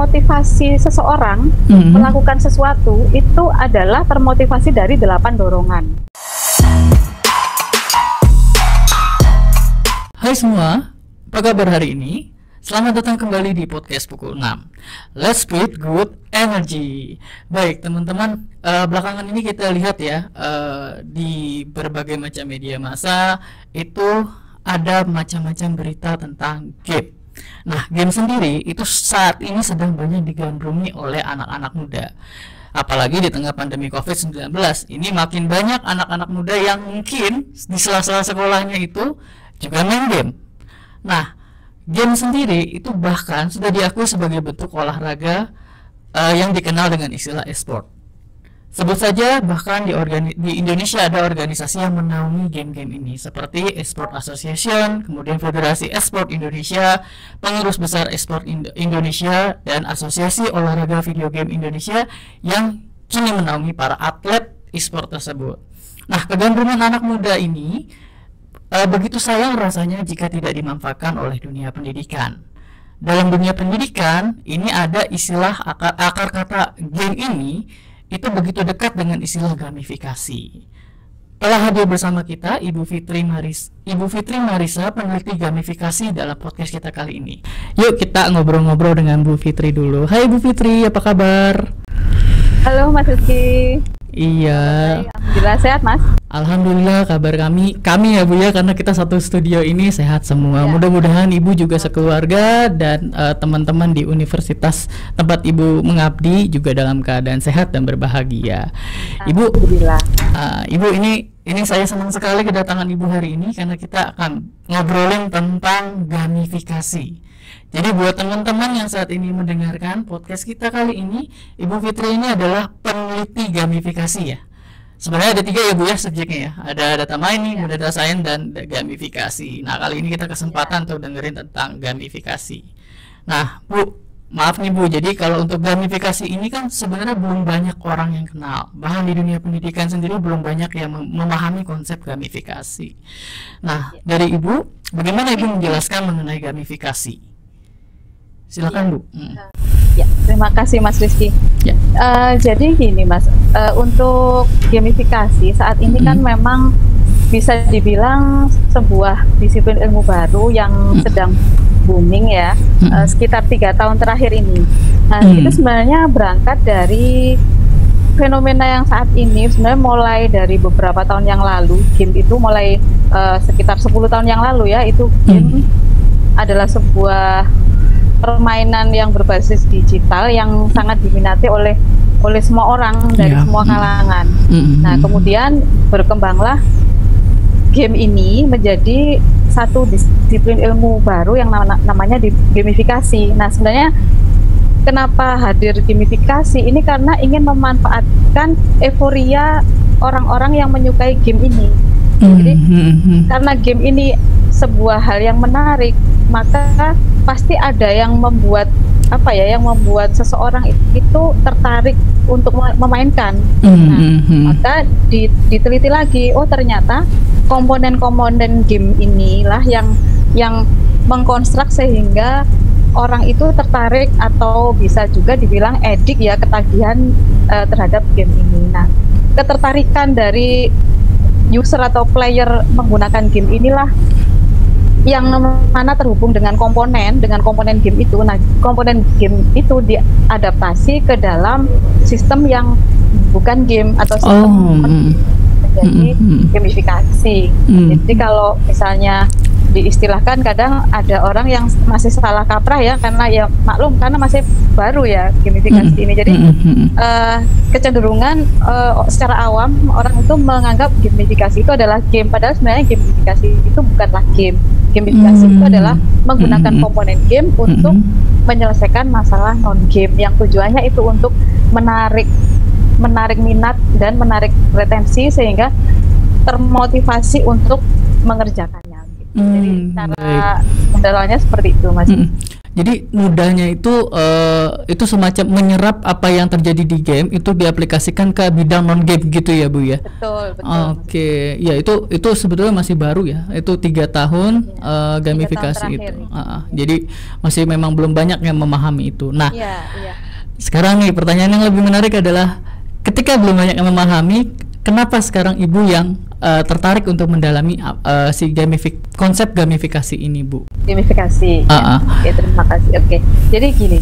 memotivasi seseorang melakukan sesuatu itu adalah termotivasi dari 8 dorongan. Hai semua, apa kabar hari ini? Selamat datang kembali di podcast Pukul 6. Let's spread good energy. Baik teman-teman, belakangan ini kita lihat ya, di berbagai macam media massa itu ada macam-macam berita tentang game. Nah, game sendiri itu saat ini sedang banyak digandrungi oleh anak-anak muda. Apalagi di tengah pandemi COVID-19, ini makin banyak anak-anak muda yang mungkin di sela-sela sekolahnya itu juga main game. Nah, game sendiri itu bahkan sudah diakui sebagai bentuk olahraga yang dikenal dengan istilah e-sport. Sebut saja bahkan di Indonesia ada organisasi yang menaungi game-game ini seperti E-Sport Association, kemudian Federasi E-Sport Indonesia, Pengurus Besar E-Sport Indonesia, dan Asosiasi Olahraga Video Game Indonesia yang kini menaungi para atlet e-sport tersebut. Nah, kegandrungan anak muda ini begitu sayang rasanya jika tidak dimanfaatkan oleh dunia pendidikan. Dalam dunia pendidikan, ini ada istilah akar kata game ini itu begitu dekat dengan istilah gamifikasi. Telah hadir bersama kita Ibu Fitri Marisa, peneliti gamifikasi dalam podcast kita kali ini. Yuk kita ngobrol-ngobrol dengan Bu Fitri dulu. Hai Bu Fitri, apa kabar? Halo Mas Rizky. Iya. Alhamdulillah sehat Mas. Alhamdulillah, kabar kami ya Bu ya, karena kita satu studio ini sehat semua. Ya. Mudah-mudahan Ibu juga sekeluarga dan teman-teman di universitas tempat Ibu mengabdi juga dalam keadaan sehat dan berbahagia. Ibu, Alhamdulillah. Ibu ini saya senang sekali kedatangan Ibu hari ini karena kita akan ngobrolin tentang gamifikasi. Jadi buat teman-teman yang saat ini mendengarkan podcast kita kali ini, Ibu Fitri ini adalah peneliti gamifikasi ya. Sebenarnya ada 3 ya Bu ya subjeknya ya. Ada data mining, data science, dan gamifikasi. Nah, kali ini kita kesempatan untuk dengerin tentang gamifikasi. Nah Bu, maaf nih Bu, jadi kalau untuk gamifikasi ini kan sebenarnya belum banyak orang yang kenal. Bahkan di dunia pendidikan sendiri belum banyak yang memahami konsep gamifikasi. Nah, dari Ibu, bagaimana Ibu menjelaskan mengenai gamifikasi? Silakan Bu. Ya, terima kasih Mas Rizky. Ya. Jadi gini Mas, untuk gamifikasi saat ini kan memang bisa dibilang sebuah disiplin ilmu baru yang sedang booming ya, sekitar 3 tahun terakhir ini. Nah, itu sebenarnya berangkat dari fenomena yang saat ini sebenarnya mulai dari beberapa tahun yang lalu. Game itu mulai sekitar 10 tahun yang lalu ya, itu game adalah sebuah permainan yang berbasis digital yang sangat diminati oleh semua orang dari semua kalangan. Nah, kemudian berkembanglah game ini menjadi satu disiplin ilmu baru yang namanya gamifikasi. Nah, sebenarnya kenapa hadir gamifikasi ini karena ingin memanfaatkan euforia orang-orang yang menyukai game ini. Jadi karena game ini sebuah hal yang menarik, maka pasti ada yang membuat seseorang itu tertarik untuk memainkan. Maka diteliti lagi, oh ternyata komponen-komponen game inilah yang mengkonstruk sehingga orang itu tertarik atau bisa juga dibilang edik ya, ketagihan terhadap game ini. Nah, ketertarikan dari user atau player menggunakan game inilah yang mana terhubung dengan komponen game itu. Nah, komponen game itu diadaptasi ke dalam sistem yang bukan game atau sistem jadi gamifikasi. Jadi kalau misalnya diistilahkan, kadang ada orang yang masih salah kaprah ya, karena ya maklum karena masih baru ya gamifikasi ini. Jadi kecenderungan secara awam orang itu menganggap gamifikasi itu adalah game, padahal sebenarnya gamifikasi itu bukanlah game. Gamifikasi itu adalah menggunakan komponen game untuk menyelesaikan masalah non game yang tujuannya itu untuk menarik minat dan menarik retensi sehingga termotivasi untuk mengerjakannya. Jadi cara kendalanya seperti itu Mas. Jadi mudahnya itu semacam menyerap apa yang terjadi di game itu diaplikasikan ke bidang non game gitu ya Bu ya. Betul, betul. Oke, ya itu sebetulnya masih baru ya. Itu 3 tahun gamifikasi 3 tahun itu. terakhir. Jadi masih memang belum banyak yang memahami itu. Nah, Iya, iya. sekarang nih pertanyaan yang lebih menarik adalah ketika belum banyak yang memahami, kenapa sekarang Ibu yang tertarik untuk mendalami konsep gamifikasi ini, Bu? Gamifikasi. Ya. Oke, terima kasih. Oke. Jadi gini,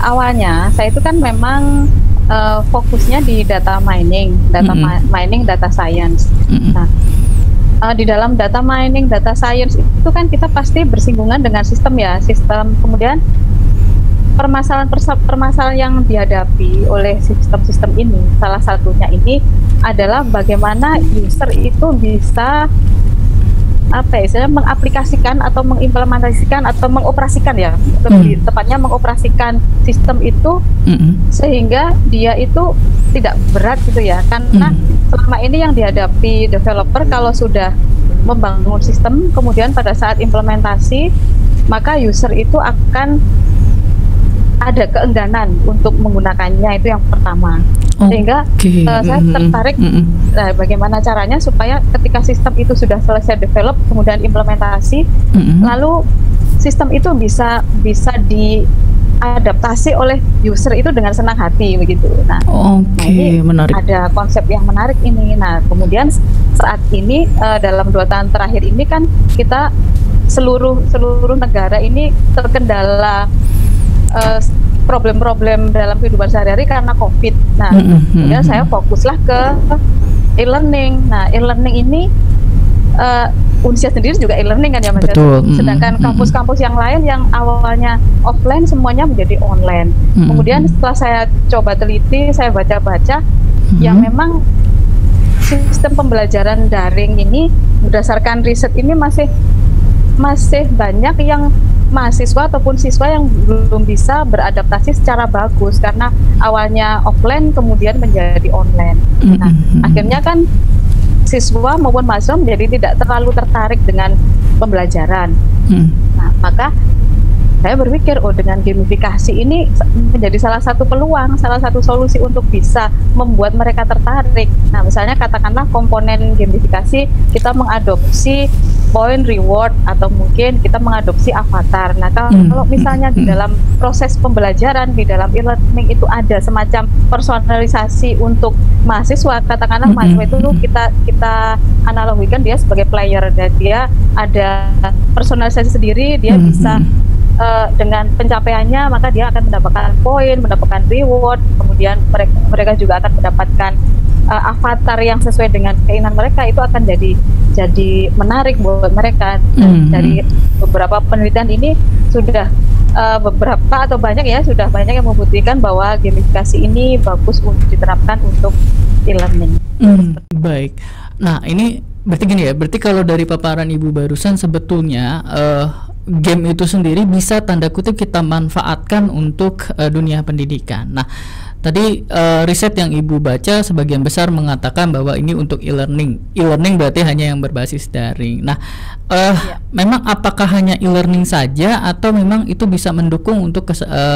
awalnya saya itu kan memang fokusnya di data mining, mining, data science. Nah, di dalam data mining, data science itu kan kita pasti bersinggungan dengan sistem ya, kemudian permasalahan yang dihadapi oleh sistem-sistem ini, salah satunya ini adalah bagaimana user itu bisa mengaplikasikan atau mengimplementasikan atau mengoperasikan ya, lebih tepatnya mengoperasikan sistem itu sehingga dia itu tidak berat gitu ya, karena selama ini yang dihadapi developer kalau sudah membangun sistem, kemudian pada saat implementasi maka user itu akan ada keengganan untuk menggunakannya, itu yang pertama. Sehingga saya tertarik bagaimana caranya supaya ketika sistem itu sudah selesai develop, kemudian implementasi, lalu sistem itu bisa diadaptasi oleh user itu dengan senang hati begitu. Nah, ini menarik. Ada konsep yang menarik ini. Nah, kemudian saat ini dalam 2 tahun terakhir ini kan kita seluruh negara ini terkendala problem-problem dalam kehidupan sehari-hari karena COVID. Nah, kemudian saya fokuslah ke e-learning. Nah, e-learning ini Unsia sendiri juga e-learning kan ya Mas. Betul. Sedangkan kampus-kampus yang lain yang awalnya offline semuanya menjadi online. Kemudian setelah saya coba teliti, saya baca-baca, yang memang sistem pembelajaran daring ini berdasarkan riset ini masih banyak yang mahasiswa ataupun siswa yang belum bisa beradaptasi secara bagus karena awalnya offline kemudian menjadi online. Nah, akhirnya kan siswa maupun mahasiswa menjadi tidak terlalu tertarik dengan pembelajaran. Nah, maka saya berpikir, dengan gamifikasi ini menjadi salah satu peluang, salah satu solusi untuk bisa membuat mereka tertarik. Nah, misalnya katakanlah komponen gamifikasi, kita mengadopsi point reward atau mungkin kita mengadopsi avatar. Nah, kalau misalnya di dalam proses pembelajaran, di dalam e-learning itu ada semacam personalisasi untuk mahasiswa, katakanlah mahasiswa itu kita analogikan dia sebagai player, dan dia ada personalisasi sendiri, dia bisa dengan pencapaiannya maka dia akan mendapatkan poin, mendapatkan reward, kemudian mereka juga akan mendapatkan avatar yang sesuai dengan keinginan mereka, itu akan jadi menarik buat mereka. Dari beberapa penelitian ini sudah beberapa atau banyak ya, sudah banyak yang membuktikan bahwa gamifikasi ini bagus untuk diterapkan untuk e-learning. Baik. Nah, ini berarti gini ya, berarti kalau dari paparan Ibu barusan sebetulnya game itu sendiri bisa tanda kutip kita manfaatkan untuk dunia pendidikan. Nah, tadi riset yang Ibu baca sebagian besar mengatakan bahwa ini untuk e-learning. E-learning berarti hanya yang berbasis daring. Nah, memang apakah hanya e-learning saja atau memang itu bisa mendukung untuk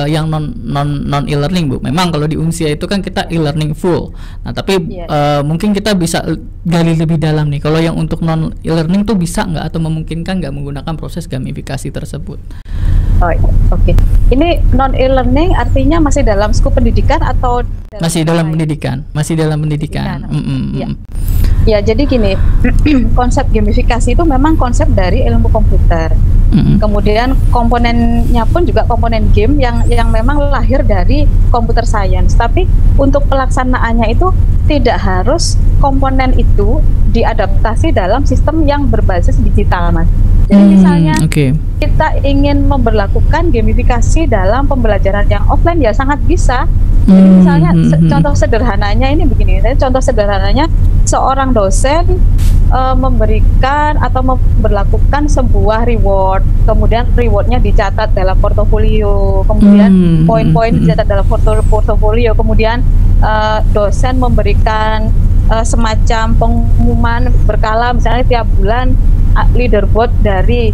yang non e-learning, Bu? Memang kalau di Unsia itu kan kita e-learning full. Nah, tapi mungkin kita bisa gali lebih dalam nih. Kalau yang untuk non e-learning tuh bisa nggak atau memungkinkan nggak menggunakan proses gamifikasi tersebut? Oke. Ini non e-learning artinya masih dalam skup pendidikan atau masih dalam pendidikan? Masih dalam pendidikan. Ya, jadi gini, konsep gamifikasi itu memang konsep dari ilmu komputer. Kemudian komponennya pun juga komponen game yang memang lahir dari computer science. Tapi untuk pelaksanaannya itu tidak harus komponen itu diadaptasi dalam sistem yang berbasis digital, Mas. Jadi misalnya kita ingin memberlakukan gamifikasi dalam pembelajaran yang offline ya sangat bisa. Jadi misalnya contoh sederhananya ini begini, contoh sederhananya seorang dosen memberikan atau memberlakukan sebuah reward, kemudian rewardnya dicatat dalam portofolio, kemudian poin-poin dicatat dalam portofolio, kemudian dosen memberikan semacam pengumuman berkala, misalnya tiap bulan leaderboard dari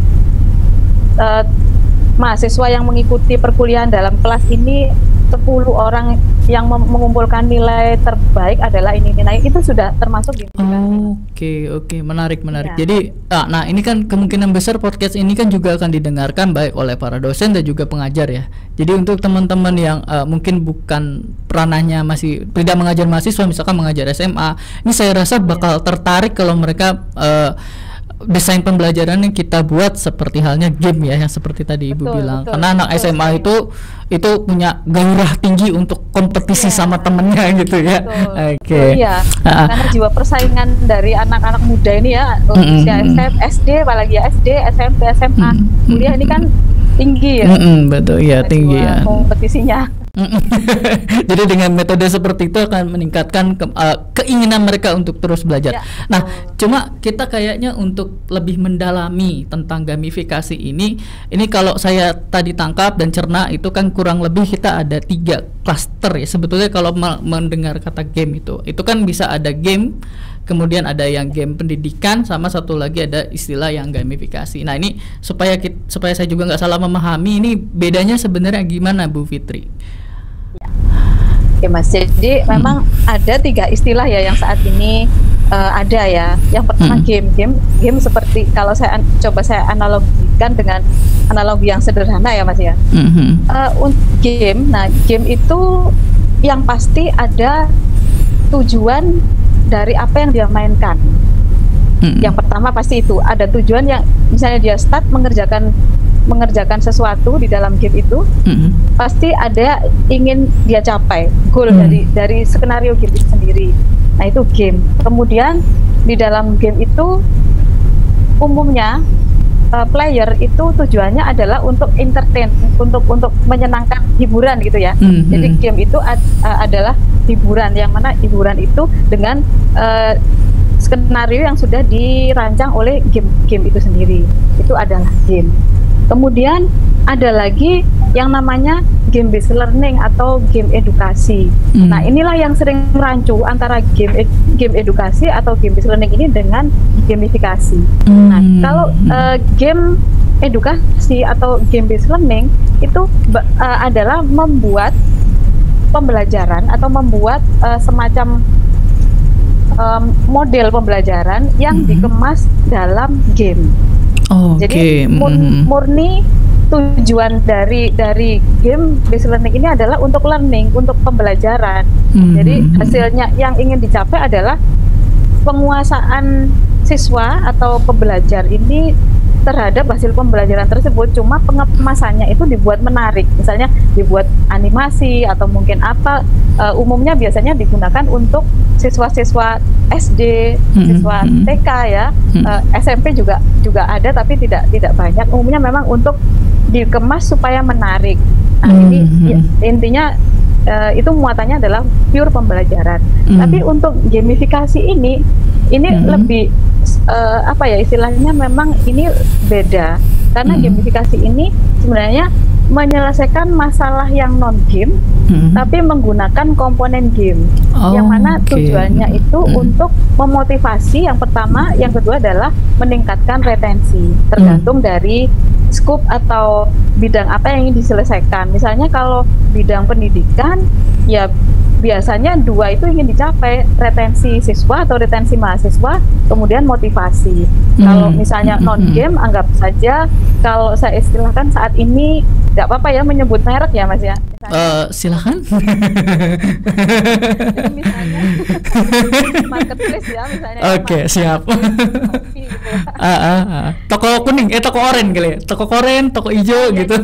mahasiswa yang mengikuti perkuliahan dalam kelas ini 10 orang yang mengumpulkan nilai terbaik adalah ini. Nah, itu sudah termasuk Oke, menarik. Ya. Jadi, nah ini kan kemungkinan besar podcast ini kan juga akan didengarkan baik oleh para dosen dan juga pengajar ya. Jadi untuk teman-teman yang mungkin bukan ranahnya masih tidak mengajar mahasiswa, misalkan mengajar SMA, ini saya rasa bakal tertarik kalau mereka desain pembelajaran yang kita buat seperti halnya game ya, yang seperti tadi Ibu bilang. Karena anak SMA itu punya gairah tinggi untuk kompetisi sama temennya gitu ya. Oke. Iya. Karena jiwa persaingan dari anak-anak muda ini ya, usia SD apalagi ya, SD, SMP, SMA, kuliah ini kan tinggi ya. Betul ya, tinggi ya. Kompetisinya. Jadi dengan metode seperti itu akan meningkatkan keinginan mereka untuk terus belajar. Nah, cuma kita kayaknya untuk lebih mendalami tentang gamifikasi ini kalau saya tadi tangkap dan cerna itu kan kurang lebih kita ada 3 klaster ya. Sebetulnya kalau mendengar kata game itu kan bisa ada game, kemudian ada yang game pendidikan, sama satu lagi ada istilah yang gamifikasi. Nah, ini supaya saya juga nggak salah memahami, ini bedanya sebenarnya gimana Bu Fitri? Oke Mas, jadi memang ada 3 istilah ya yang saat ini ada ya. Yang pertama game seperti kalau saya coba saya analogikan dengan analogi yang sederhana ya Mas ya. Untuk game, nah game itu yang pasti ada tujuan dari apa yang dia mainkan. Yang pertama pasti itu ada tujuan, yang misalnya dia start mengerjakan sesuatu di dalam game itu, pasti ada ingin dia capai goal dari skenario game itu sendiri. Nah, itu game. Kemudian di dalam game itu umumnya player itu tujuannya adalah untuk entertain, untuk menyenangkan, hiburan gitu ya. Jadi game itu adalah hiburan, yang mana hiburan itu dengan skenario yang sudah dirancang oleh game itu sendiri. Itu adalah game. Kemudian ada lagi yang namanya game based learning atau game edukasi. Nah, inilah yang sering rancu antara game edukasi atau game based learning ini dengan gamifikasi. Nah, kalau game edukasi atau game based learning itu adalah membuat pembelajaran atau membuat semacam model pembelajaran yang dikemas dalam game. Jadi murni tujuan dari game based learning ini adalah untuk learning, untuk pembelajaran. Jadi hasilnya yang ingin dicapai adalah penguasaan siswa atau pembelajar ini terhadap hasil pembelajaran tersebut, cuma pengemasannya itu dibuat menarik, misalnya dibuat animasi atau mungkin apa, umumnya biasanya digunakan untuk siswa-siswa SD, siswa TK ya, SMP juga ada tapi tidak banyak, umumnya memang untuk dikemas supaya menarik. Nah, ini intinya itu muatannya adalah pure pembelajaran. Tapi untuk gamifikasi ini lebih apa ya istilahnya, memang ini beda karena gamifikasi ini sebenarnya menyelesaikan masalah yang non game tapi menggunakan komponen game, yang mana tujuannya itu untuk memotivasi yang pertama, yang kedua adalah meningkatkan retensi tergantung dari skup atau bidang apa yang ingin diselesaikan. Misalnya kalau bidang pendidikan ya biasanya 2 itu ingin dicapai, retensi siswa atau retensi mahasiswa, kemudian motivasi. Kalau misalnya non game, anggap saja kalau saya istilahkan saat ini, nggak apa-apa ya menyebut merek ya Mas ya. Silakan. Jadi misalnya marketplace ya misalnya. Oke, siap. Kopi gitu ya. Toko kuning, toko oranye kali ya. Toko oranye, toko hijau gitu.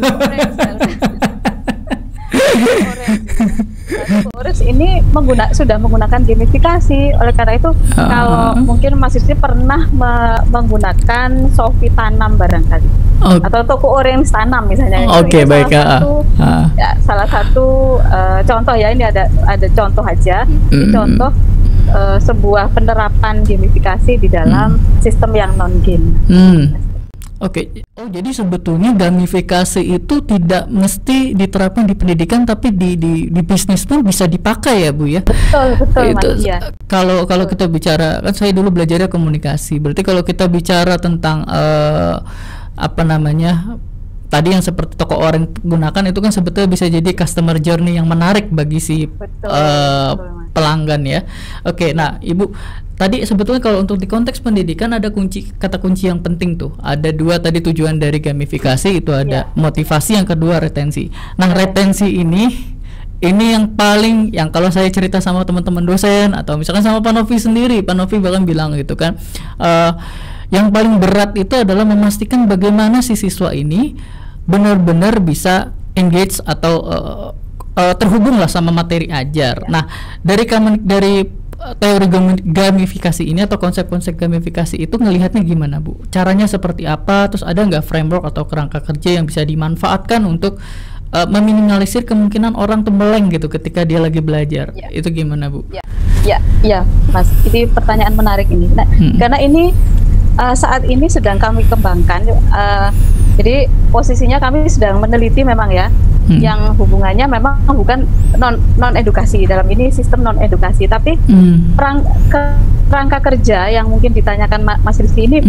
Orange ini sudah menggunakan gamifikasi. Oleh karena itu kalau mungkin mahasiswa pernah menggunakan Shopee Tanam barangkali, atau toko Orange Tanam misalnya. Oke, baik. Salah satu contoh ya, ini ada contoh aja. Ini contoh sebuah penerapan gamifikasi di dalam sistem yang non game. Oke. Jadi sebetulnya gamifikasi itu tidak mesti diterapkan di pendidikan, tapi di bisnis pun bisa dipakai ya Bu ya. Betul itu, Mas, ya. Kalau kita bicara, kan saya dulu belajarnya komunikasi. Berarti kalau kita bicara tentang apa namanya, tadi yang seperti toko orang gunakan itu kan sebetulnya bisa jadi customer journey yang menarik bagi si pelanggan ya. Oke, nah Ibu, tadi sebetulnya kalau untuk di konteks pendidikan ada kata kunci yang penting tuh. Ada dua tadi tujuan dari gamifikasi, itu ada motivasi, yang kedua retensi. Nah, retensi ini yang paling, yang kalau saya cerita sama teman-teman dosen atau misalkan sama Pak Novi sendiri, Pak Novi bahkan bilang gitu kan, yang paling berat itu adalah memastikan bagaimana si siswa ini benar-benar bisa engage atau terhubung lah sama materi ajar. Nah, dari teori gamifikasi ini atau konsep-konsep gamifikasi itu ngelihatnya gimana, Bu? Caranya seperti apa? Terus ada nggak framework atau kerangka kerja yang bisa dimanfaatkan untuk meminimalisir kemungkinan orang tuh meleng gitu ketika dia lagi belajar? Itu gimana, Bu? Ya, Mas. Ini pertanyaan menarik ini. Nah, karena ini saat ini sedang kami kembangkan. Jadi posisinya kami sedang meneliti memang ya, yang hubungannya memang bukan non edukasi, dalam ini sistem non edukasi, tapi kerangka kerja yang mungkin ditanyakan Mas Rizky ini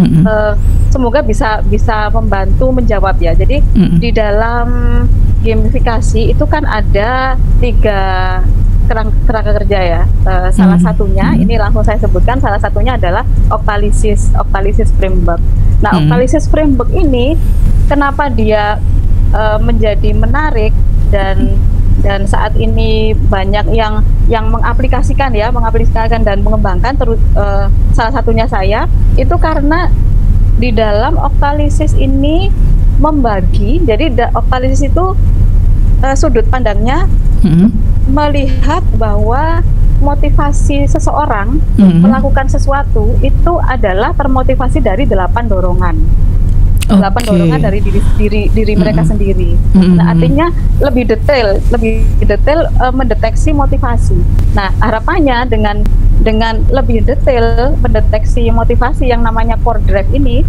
semoga bisa membantu menjawab ya. Jadi di dalam gamifikasi itu kan ada 3 kerangka kerja ya. Salah satunya ini langsung saya sebutkan, salah satunya adalah Octalysis framework. Nah, Octalysis framework ini kenapa dia menjadi menarik dan saat ini banyak yang mengaplikasikan dan mengembangkan, salah satunya saya, itu karena di dalam Octalysis ini membagi, jadi Octalysis itu sudut pandangnya melihat bahwa motivasi seseorang melakukan sesuatu itu adalah termotivasi dari 8 dorongan. 8 dorongan dari diri mereka sendiri. Nah, artinya lebih detail mendeteksi motivasi. Nah, harapannya dengan lebih detail mendeteksi motivasi yang namanya core drive ini,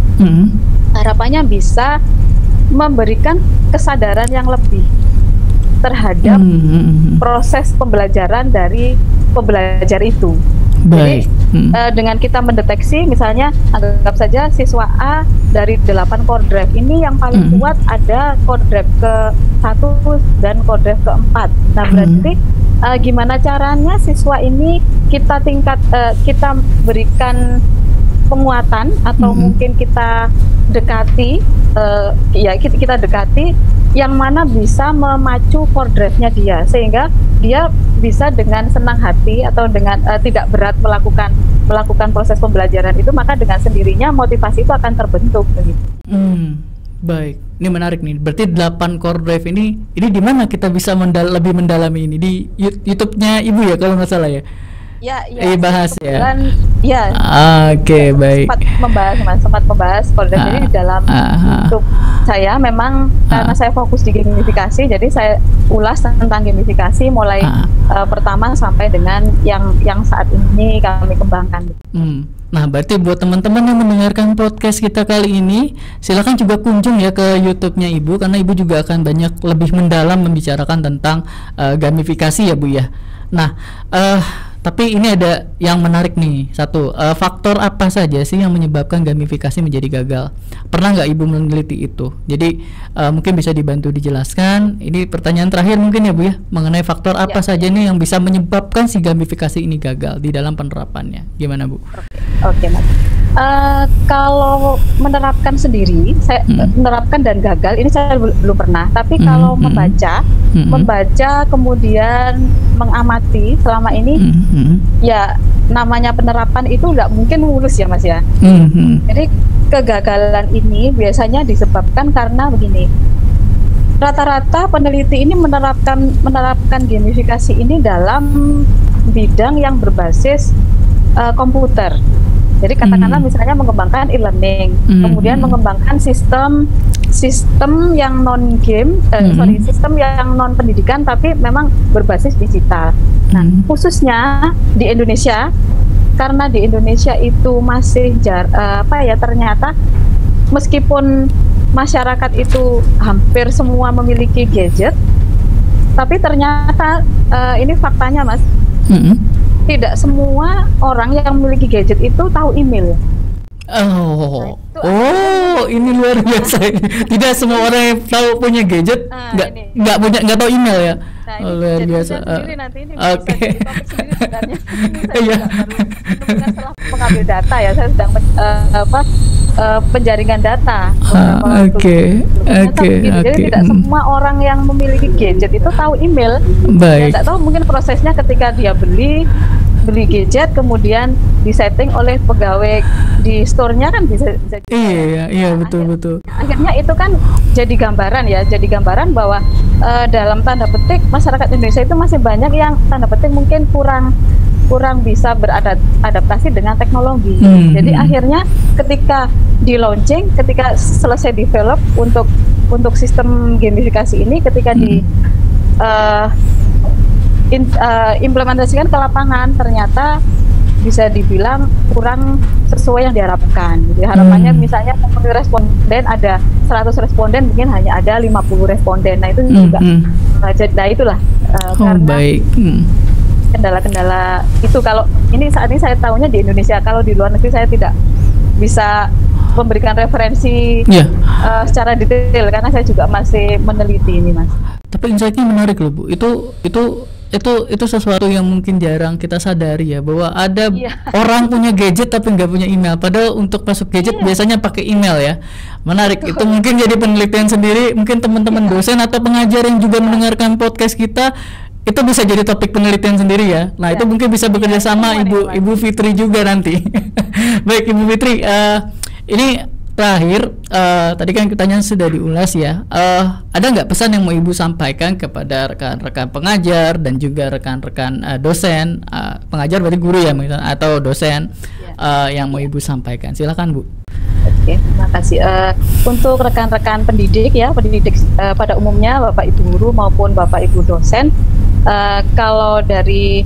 harapannya bisa memberikan kesadaran yang lebih terhadap proses pembelajaran dari pembelajar itu. Baik. Jadi dengan kita mendeteksi, misalnya anggap saja siswa A dari 8 core drive ini yang paling kuat ada core drive ke-1 dan core drive ke-4. Nah, berarti gimana caranya siswa ini kita berikan penguatan atau mungkin kita dekati, kita dekati yang mana bisa memacu core drive-nya dia, sehingga dia bisa dengan senang hati atau dengan tidak berat melakukan proses pembelajaran itu, maka dengan sendirinya motivasi itu akan terbentuk begitu. Baik, ini menarik nih. Berarti 8 core drive ini di mana kita bisa lebih mendalami ini? Di YouTube-nya Ibu ya kalau nggak salah ya? Bahas ya. Oke, baik. Sempat membahas core drive ini di dalam YouTube saya. Memang karena saya fokus di gamifikasi, jadi saya ulas tentang gamifikasi mulai pertama sampai dengan yang saat ini kami kembangkan. Nah, berarti buat teman-teman yang mendengarkan podcast kita kali ini, silakan juga kunjung ya ke YouTube-nya Ibu, karena Ibu juga akan banyak lebih mendalam membicarakan tentang gamifikasi ya, Bu ya. Nah, tapi ini ada yang menarik nih, satu, faktor apa saja sih yang menyebabkan gamifikasi menjadi gagal? Pernah nggak Ibu meneliti itu? Jadi mungkin bisa dibantu dijelaskan. Ini pertanyaan terakhir mungkin ya, Bu ya, mengenai faktor apa saja nih yang bisa menyebabkan si gamifikasi ini gagal di dalam penerapannya. Gimana, Bu? Oke, Mas. Kalau menerapkan sendiri, saya menerapkan dan gagal ini saya belum pernah. Tapi kalau membaca kemudian mengamati selama ini, ya namanya penerapan itu nggak mungkin mulus ya, Mas ya. Jadi kegagalan ini biasanya disebabkan karena begini. Rata-rata peneliti ini menerapkan gamifikasi ini dalam bidang yang berbasis komputer. Jadi katakanlah misalnya mengembangkan e-learning, kemudian mengembangkan sistem yang non game, sistem yang non pendidikan tapi memang berbasis digital. Nah, khususnya di Indonesia, karena di Indonesia itu masih ternyata meskipun masyarakat itu hampir semua memiliki gadget, tapi ternyata ini faktanya, Mas. Tidak semua orang yang memiliki gadget itu tahu email. Oh, Oh, ini luar biasa ini. Tidak semua orang yang tahu punya gadget nggak tahu email ya. Nah, oh, luar biasa. Nanti ini Oke. bisa jadi topik sendiri sebenarnya. Ini Iya. saya juga baru menemukan setelah mengambil data ya, saya sedang penjaringan data. Oke. Jadi tidak semua orang yang memiliki gadget itu tahu email. Baik. Tidak tahu mungkin prosesnya ketika dia beli gadget kemudian disetting oleh pegawai di store-nya kan bisa iya betul. Akhirnya itu kan jadi gambaran bahwa dalam tanda petik masyarakat Indonesia itu masih banyak yang tanda petik mungkin kurang bisa beradaptasi dengan teknologi. Jadi akhirnya ketika di launching, ketika selesai develop untuk sistem gamifikasi ini, ketika implementasikan ke lapangan, ternyata bisa dibilang kurang sesuai yang diharapkan. Jadi harapannya misalnya responden ada 100 responden, mungkin hanya ada 50 responden. Nah itu juga itulah karena baik. Kendala-kendala itu. Kalau ini saat ini saya tahunya di Indonesia, kalau di luar negeri saya tidak bisa memberikan referensi secara detail karena saya juga masih meneliti ini, Mas. Tapi insight-nya menarik loh, Bu. Itu sesuatu yang mungkin jarang kita sadari ya, bahwa ada orang punya gadget tapi nggak punya email. Padahal untuk masuk gadget biasanya pakai email ya. Menarik. Itu mungkin jadi penelitian sendiri. Mungkin teman-teman dosen atau pengajar yang juga mendengarkan podcast kita, itu bisa jadi topik penelitian sendiri ya. Nah itu mungkin bisa bekerja sama Ibu Fitri juga nanti. Baik Ibu Fitri, ini terakhir, tadi kan pertanyaan sudah diulas ya. Ada nggak pesan yang mau Ibu sampaikan kepada rekan-rekan pengajar dan juga rekan-rekan dosen, pengajar berarti guru ya misalnya, atau dosen yang mau Ibu sampaikan? Silakan Bu. Oke, terima kasih. Untuk rekan-rekan pendidik pada umumnya, Bapak Ibu guru maupun Bapak Ibu dosen, kalau dari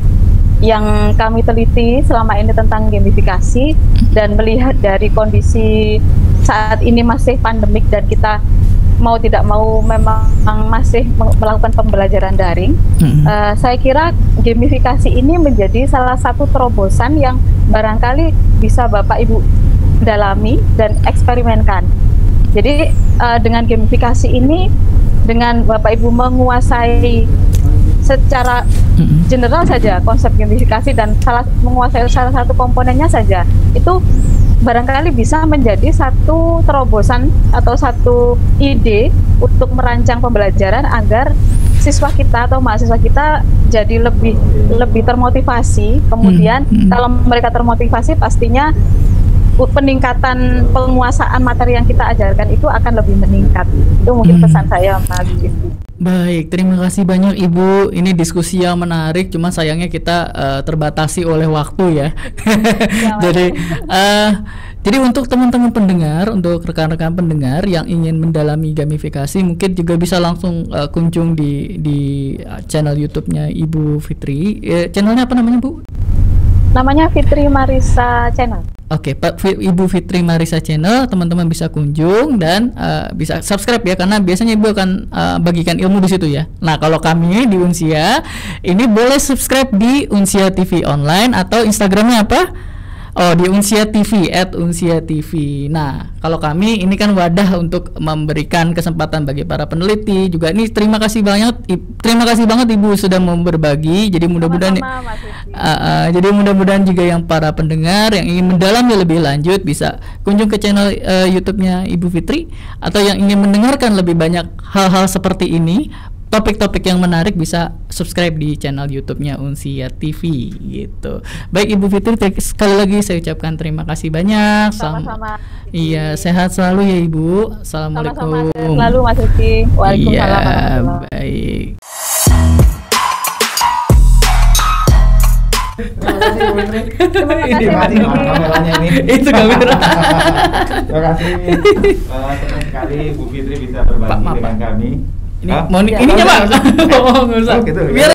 yang kami teliti selama ini tentang gamifikasi dan melihat dari kondisi saat ini masih pandemik dan kita mau tidak mau memang masih melakukan pembelajaran daring, saya kira gamifikasi ini menjadi salah satu terobosan yang barangkali bisa Bapak Ibu dalami dan eksperimenkan. Jadi dengan gamifikasi ini, dengan Bapak Ibu menguasai secara general saja konsep gamifikasi dan menguasai salah satu komponennya saja, itu barangkali bisa menjadi satu terobosan atau satu ide untuk merancang pembelajaran agar siswa kita atau mahasiswa kita jadi lebih termotivasi. Kemudian kalau mereka termotivasi, pastinya peningkatan penguasaan materi yang kita ajarkan itu akan lebih meningkat. Itu mungkin pesan saya, Mas. Baik, terima kasih banyak Ibu. Ini diskusi yang menarik, cuma sayangnya kita terbatasi oleh waktu ya. Jadi untuk teman-teman pendengar, untuk rekan-rekan pendengar yang ingin mendalami gamifikasi, mungkin juga bisa langsung kunjung di channel YouTube-nya Ibu Fitri. Channelnya apa namanya, Bu? Namanya Fitri Marisa Channel. Oke, Ibu Fitri Marisa Channel, teman-teman bisa kunjung dan bisa subscribe ya, karena biasanya Ibu akan bagikan ilmu di situ ya. Nah, kalau kami di Unsia ini boleh subscribe di Unsia TV Online atau Instagramnya apa? Oh, di Unsia TV @unsia_tv. Nah, kalau kami ini kan wadah untuk memberikan kesempatan bagi para peneliti juga. Ini terima kasih banget Ibu sudah mau berbagi. Jadi mudah-mudahan juga yang para pendengar yang ingin mendalami lebih lanjut bisa kunjung ke channel YouTube-nya Ibu Fitri, atau yang ingin mendengarkan lebih banyak hal-hal seperti ini, topik-topik yang menarik, bisa subscribe di channel YouTube-nya Unsia TV gitu. Baik Ibu Fitri, sekali lagi saya ucapkan terima kasih banyak. Sama-sama. Iya, sehat selalu ya Ibu. Assalamualaikum. Sama-sama, sehat selalu Mas Uci. Waalaikumsalam warahmatullahi. Baik. Terima kasih kameranya ini. Itu kamera. Terima kasih. Senang sekali Bu Fitri bisa berbagi dengan kami. Ini ininya Pak. Oh, enggak usah. Oh, gitu. Biar